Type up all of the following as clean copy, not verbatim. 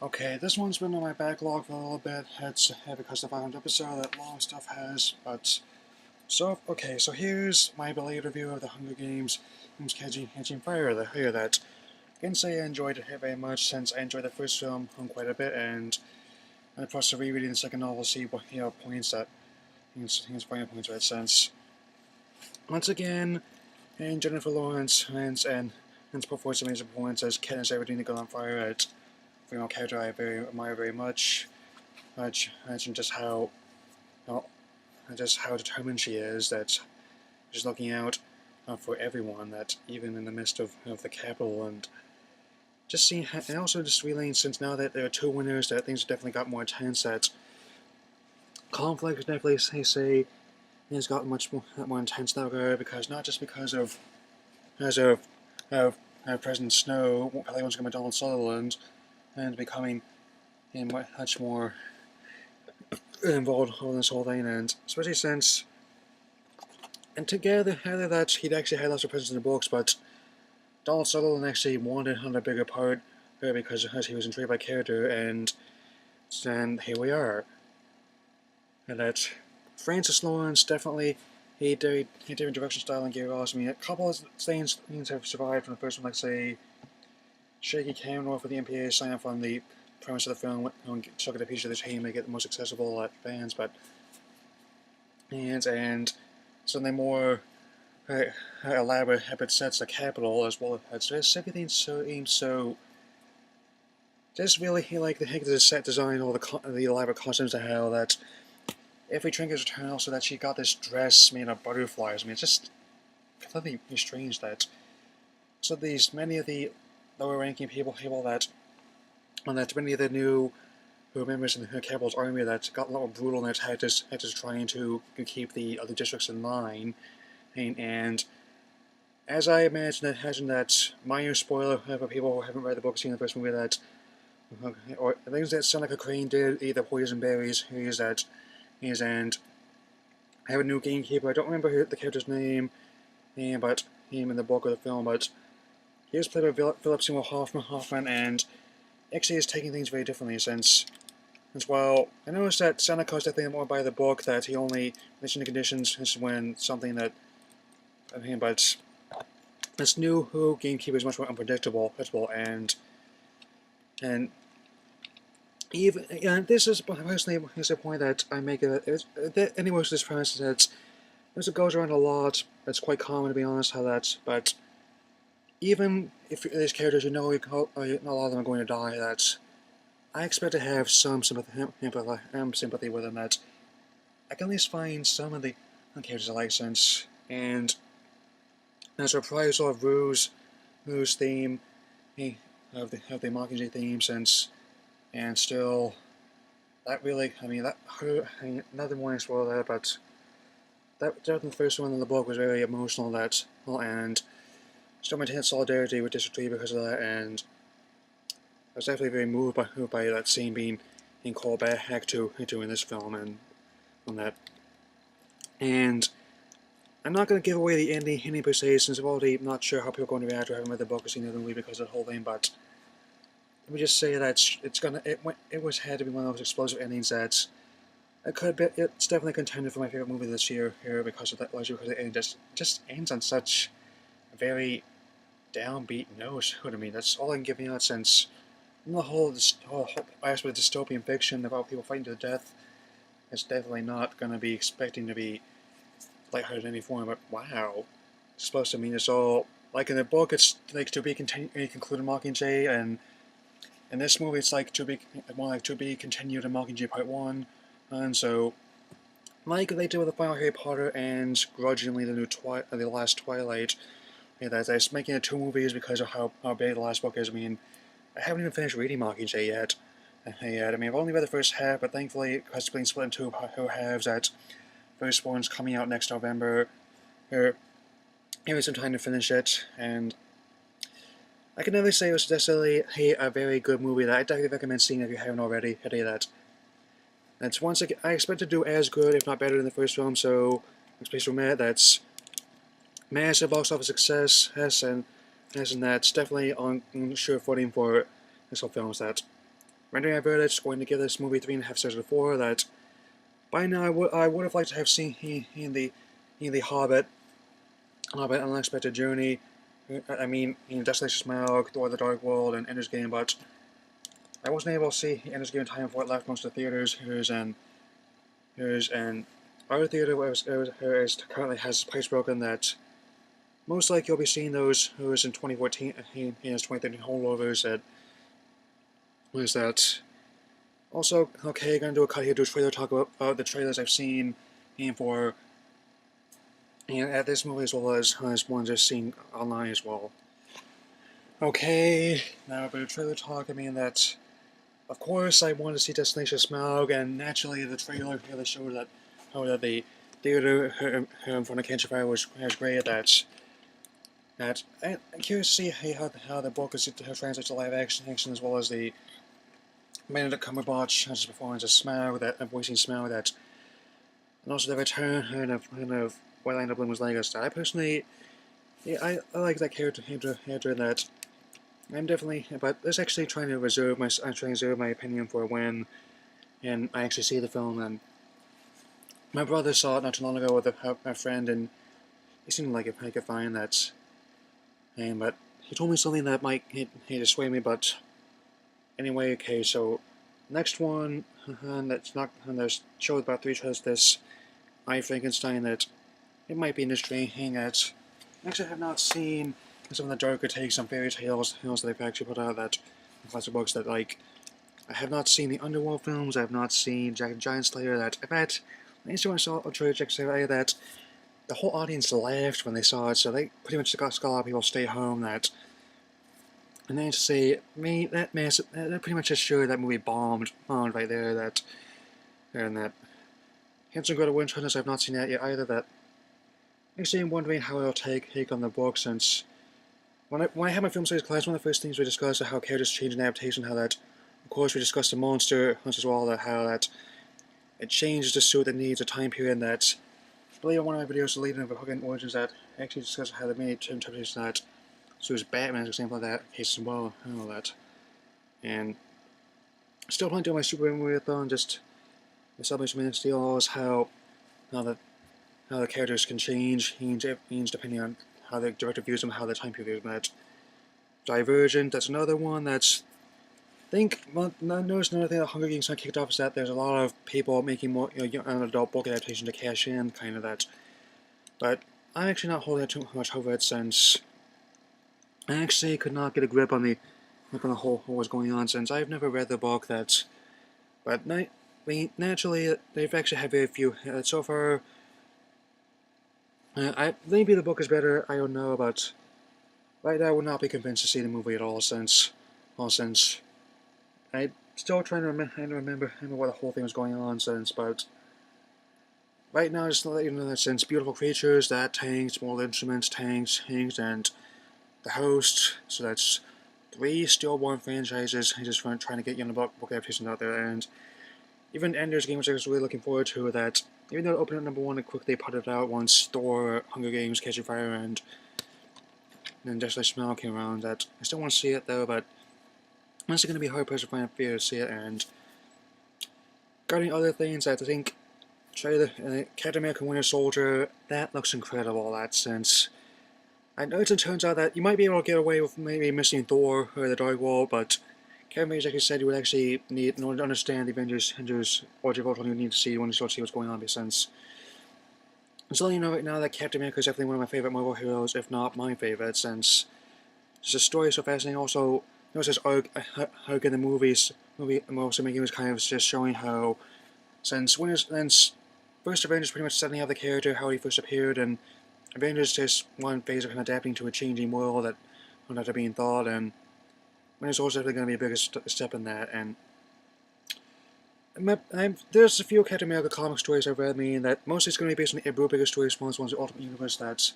Okay, this one's been on my backlog for a little bit. It's because the 500th episode that long stuff has, but so here's my belated review of the Hunger Games. Catching Fire. Here that I can say I enjoyed it very much since I enjoyed the first film quite a bit, and in the process of rereading the second novel, see what points that things finding points right since. Once again, and Jennifer Lawrence and performs amazing performances. Katniss everything to go on fire at female character I very admire very much, and well, just how determined she is. That she's looking out for everyone. That even in the midst of the capital, and just seeing, and also just realizing since now that there are two winners, that things definitely got more intense. That conflict is definitely say has gotten much more intense now, because not just because of of President Snow probably wants to become Donald Sutherland and becoming much more involved in this whole thing, and especially since and together that he'd actually had lots of presence in the books, but Donald Sutherland actually wanted on a bigger part because he was intrigued by character, and here we are. And that Francis Lawrence definitely he did direction style and gave us. I mean, a couple of things have survived from the first one, like say shaky camera for the MPA sign off on the premise of the film and took it a piece of the team, make it the most accessible at fans, but and something more elaborate epic sets the capital as well as just everything so just really like the set design, all the elaborate costumes to hell that every trinket is returned, also that she got this dress made of butterflies. I mean, it's just completely strange that so these many of the lower ranking people that many of the new members in the capital's army that got a lot more brutal in their tactics trying to keep the other districts in line, and as I imagine that minor spoiler for people who haven't read the book or seen the first movie, that or things that Seneca Crane did eat the poison berries. And I have a new gamekeeper. I don't remember the character's name, but him in the book or the film. But he was played by Philip Seymour Hoffman, and actually is taking things very differently since. As well, I noticed that Seneca is definitely more by the book. That he only mentioned the conditions is when something that. But this new Who gamekeeper is much more unpredictable, and even this is personally is a point that I make. Anyway, this premise is that it goes around a lot. It's quite common to be honest how that, but even if these characters a lot of them are going to die, that I expect to have some sympathy with them. That I can at least find some of the characters I like since, and as a reprisal of Rue's theme, of the Mockingjay theme since, and still, that really, I mean, that hurt, nothing more to spoil that, but that definitely the first one in the book was very emotional, and still maintained solidarity with District 3 because of that, and I was definitely very moved by that scene being called back to in this film, and on that. And I'm not going to give away the ending per se, since I'm already not sure how people are going to react to having read the book or seen the movie because of the whole thing, but let me just say that it had to be one of those explosive endings that it's definitely a contender for my favorite movie this year here because of that, largely because it just ends on such a very downbeat note. I mean, that's all I can give you out since the whole aspect of dystopian fiction about people fighting to the death is definitely not going to be expecting to be lighthearted in any form, but wow, it's supposed to mean it's all like in the book. It's like to be concluded Mockingjay, and in this movie it's like more like to be continued in Mockingjay Part 1, and so like they did with the final Harry Potter and grudgingly the last Twilight, that they're making it two movies because of how big the last book is. I mean, I haven't even finished reading Mockingjay yet. I mean, I've only read the first half, but thankfully because it's being split into two halves, that first one's coming out next November. Here is some time to finish it, and I can never say it was necessarily a very good movie that I definitely recommend seeing if you haven't already. That's once again, I expect to do as good, if not better, than the first film. So, please remember that's massive box office success, and that's definitely on sure footing for this whole film. That rendering my verdict, going to give this movie 3.5 stars out of 4. That by now I would have liked to have seen the Hobbit, Unexpected Journey. I mean, Destination Smaug, Thor: The Dark World, and Ender's Game, but I wasn't able to see Ender's Game in time for it left most of the theaters. Here's an our theater currently has price broken that most likely you'll be seeing those who's in 2014 and 2013 holdovers that was that. Also, okay, gonna do a cut here, do a trailer talk about the trailers I've seen and for at this movie as well as ones I've seen online as well. Okay, now a bit of trailer talk. I mean that, of course, I wanted to see Destination Smaug, and naturally the trailer really showed that how that the theater in front of Cancer Fire was great. That I'm curious to see how the book is translates to live action as well as the Benedict Cumberbatch has his performance as Smaug, that voicing Smaug, that and also the return of Orlando Bloom's Legacy. I personally, I like that character in that. I'm definitely, but I'm actually trying to reserve my opinion for when, and I actually see the film. And my brother saw it not too long ago with a friend, and he seemed like I could find that. And but he told me something that might he dissuade me. But anyway, okay. So next one, that's not there's showed about 3 trailers. This I Frankenstein that it might be interesting. That actually I have not seen some of the darker takes on fairy tales that they've actually put out, that classic books that like I have not seen the Underworld films, I have not seen Jack and Giant Slayer. That I bet I used to saw a trailer Jack Slayer that the whole audience laughed when they saw it, so they pretty much got a lot of people stay home. That and then to say me that pretty much just showed that movie bombed right there. That and that Hansel and Gretel Witch Hunters, I've not seen that yet either. That actually I'm wondering how it'll take on the book, since when I had my film studies class, one of the first things we discussed is how characters change in adaptation, how that, of course, we discussed the monster as well, that how that it changes to suit the needs of time period, and that, I believe in one of my videos, the leading of Hogan Origins, that actually discussed how they made interpretation that suits Batman as an example of that case as well, and all that. And still planning to do my Superman marathon, just the Salvation Man of Steel is how the characters can change depending on how the director views them, how the time period views them. That Divergent, that's another one that's notice another thing that Hunger Games kicked off is that there's a lot of people making more young adult book adaptation to cash in, kind of that. But I'm actually not holding too much over it, since I actually could not get a grip on the whole what was going on, since I've never read the book. But naturally they've actually had very few so far. Maybe the book is better, I don't know, but right now I would not be convinced to see the movie at all, since I'm still trying to remember what the whole thing was going on since. But right now, just to let you know that since beautiful creatures, that tanks, more instruments, tanks, and the host, so that's 3 stillborn franchises. I just trying to get young book adaptations out there, and even Ender's Game, which I was really looking forward to, that even though it opened at #1 and quickly put it out once Thor, Hunger Games, Catching Fire, and then Destination Smaug came around, that I still want to see it though, but it's going to be hard pressed to find a theater to see it. And regarding other things, I think trailer Captain America Winter Soldier, that looks incredible. That since I know it turns out that you might be able to get away with maybe missing Thor or the Dark World, but Kevin Feige actually said you would actually need, in order to understand the Avengers origin of you need to see when you start to see what's going on. Since I'm just letting you know right now that Captain America is definitely one of my favorite Marvel heroes, if not my favorite, since just the story is so fascinating. Also, notice this arc in the movie also making was kind of just showing how since first Avengers pretty much setting up the character, how he first appeared, and Avengers just one phase of kind of adapting to a changing world that not after being thought, and Winter also definitely going to be a bigger step in that. And there's a few Captain America comic stories I've read, meaning that mostly it's going to be based on the Ed Brubaker stories, ones the Ultimate Universe. That's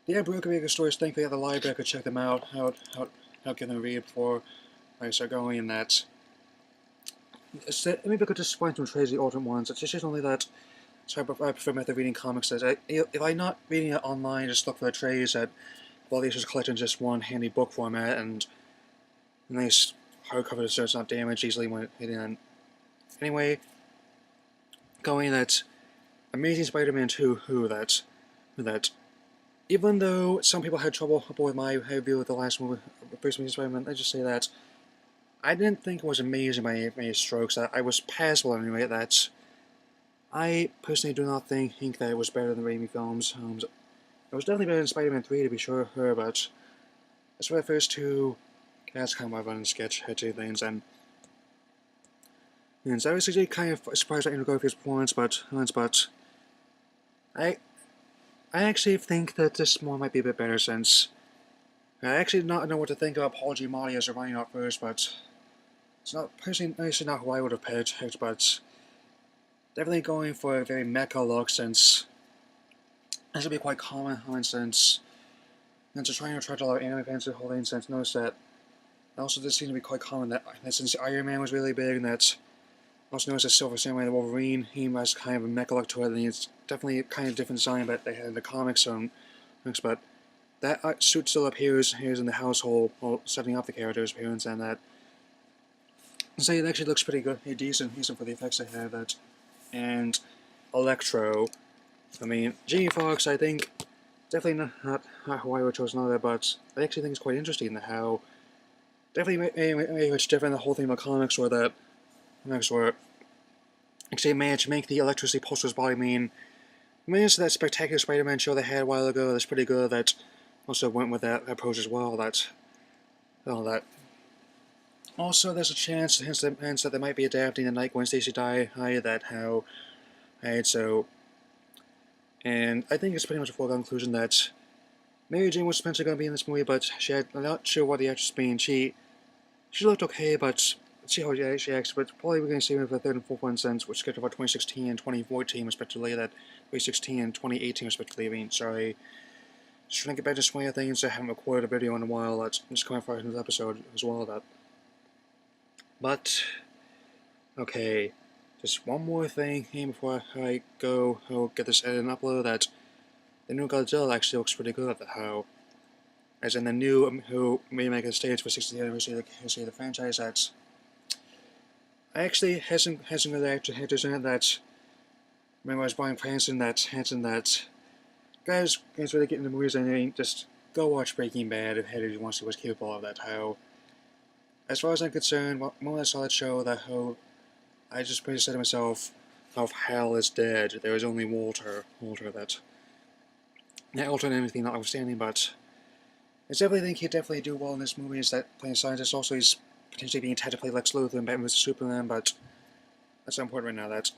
the Ed Brubaker stories. Thankfully, at the library, I could check them out. How get them read before I start going. And that maybe I could just find some trades the alternate ones. It's just only that. So I prefer method reading comics. If I'm not reading it online, just look for the trades that all these just collect in just one handy book format and nice hardcover so it's not damaged easily when hitting on. Anyway, going that Amazing Spider-Man 2, who that even though some people had trouble with my review of the last movie, first Amazing Spider-Man, I just say that I didn't think it was amazing by any strokes. That I was passable anyway. That I personally do not think that it was better than the Raimi films. It was definitely better than Spider-Man 3 to be sure, but as for the first two, that's kind of my running sketch head to things, and so I was actually kind of surprised at Andrew Garfield's performance, but I actually think that this one might be a bit better since I actually do not know what to think about Paul Giamatti as a writing out first, but it's not personally not who I would have picked, but definitely going for a very mecha look since this would be quite common since just trying to attract a lot of anime fans to the whole thing since notice that also this seems to be quite common that since Iron Man was really big and that also noticed that Silver Samurai the Wolverine, he has kind of a mecha look to it, and it's definitely a kind of different design that they had in the comics, but that suit still appears in the household while setting up the character's appearance, and that say it actually looks pretty good, decent for the effects they have. That and Electro, I mean Jamie Foxx, I think definitely not who I would chose another, but I actually think it's quite interesting how definitely maybe it's different the whole thing about comics where that. Next where actually managed to make the electricity pulse his body. I mean, managed that spectacular Spider-Man show they had a while ago. That's pretty good. That also went with that approach as well. That also there's a chance hints that they might be adapting the Night Gwen Stacy die. That how so, and I think it's pretty much a foregone conclusion that Mary Jane was Spencer going to be in this movie, but I'm not sure what the actress being. She looked okay, but. See how she acts, but probably we're going to see her for the third and fourth one since, which scheduled for 2016 and 2014 respectively, that 2016 and 2018 respectively. I mean, sorry, just trying to get back to swing of things. I haven't recorded a video in a while. That's just coming for this episode as well. But okay, just one more thing here before I go. I'll get this edited and upload. That the new Godzilla actually looks pretty good. How, as in the new who remake the stage for 60th anniversary of the franchise. That's I actually hasn't really actually had to say that. Remember, I was Brian Cranston that guys really get into movies and they just go watch Breaking Bad if you want to see what's capable of that. How, as far as I'm concerned, when I saw that show, I just pretty said to myself, how Hal is dead. There is only Walter that. Not Walter and anything notwithstanding, but I definitely think he'd definitely do well in this movie. Is that playing scientist? Also, he's potentially being tagged to play Lex Luthor and Batman vs Superman, but that's not important right now. That's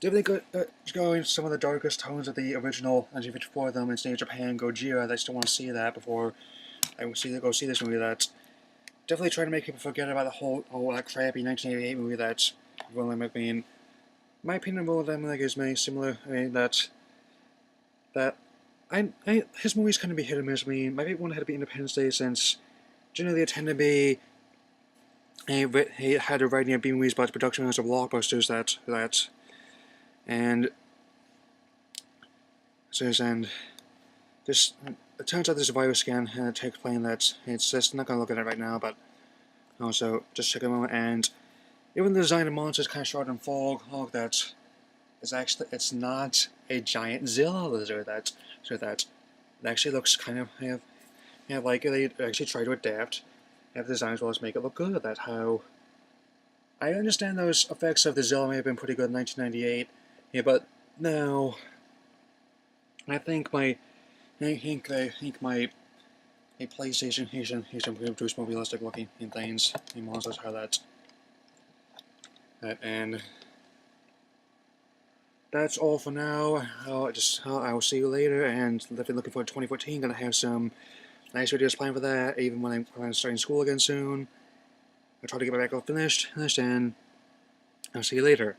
definitely going into some of the darkest tones of the original 1954 them in Stage Japan Gojira. I still want to see that before I go see this movie. That's definitely trying to make people forget about the whole that crappy 1988 movie that Roland McMahon. My opinion of Roland McMahon is very similar. I mean that his movies kind of be hit or miss. I mean, my favorite one had to be Independence Day since generally they tend to be he had a writing of B movies, but production was of blockbusters. And this it turns out there's a virus scan and it takes place that it's just not gonna look at it right now, but also just check a moment. And even the design of monsters kind of short and fog that is actually it's not a giant Zilla lizard that it actually looks kind of like they actually try to adapt have design as well as make it look good. That how I understand those effects of the Zilla may have been pretty good in 1998, but now I think my PlayStation he's improved more realistic looking in things in monsters. How that and that's all for now. I'll see you later, and definitely looking forward to 2014. Gonna have some nice videos planned for that, even when I'm planning on starting school again soon. I'll try to get my backlog finished, and I'll see you later.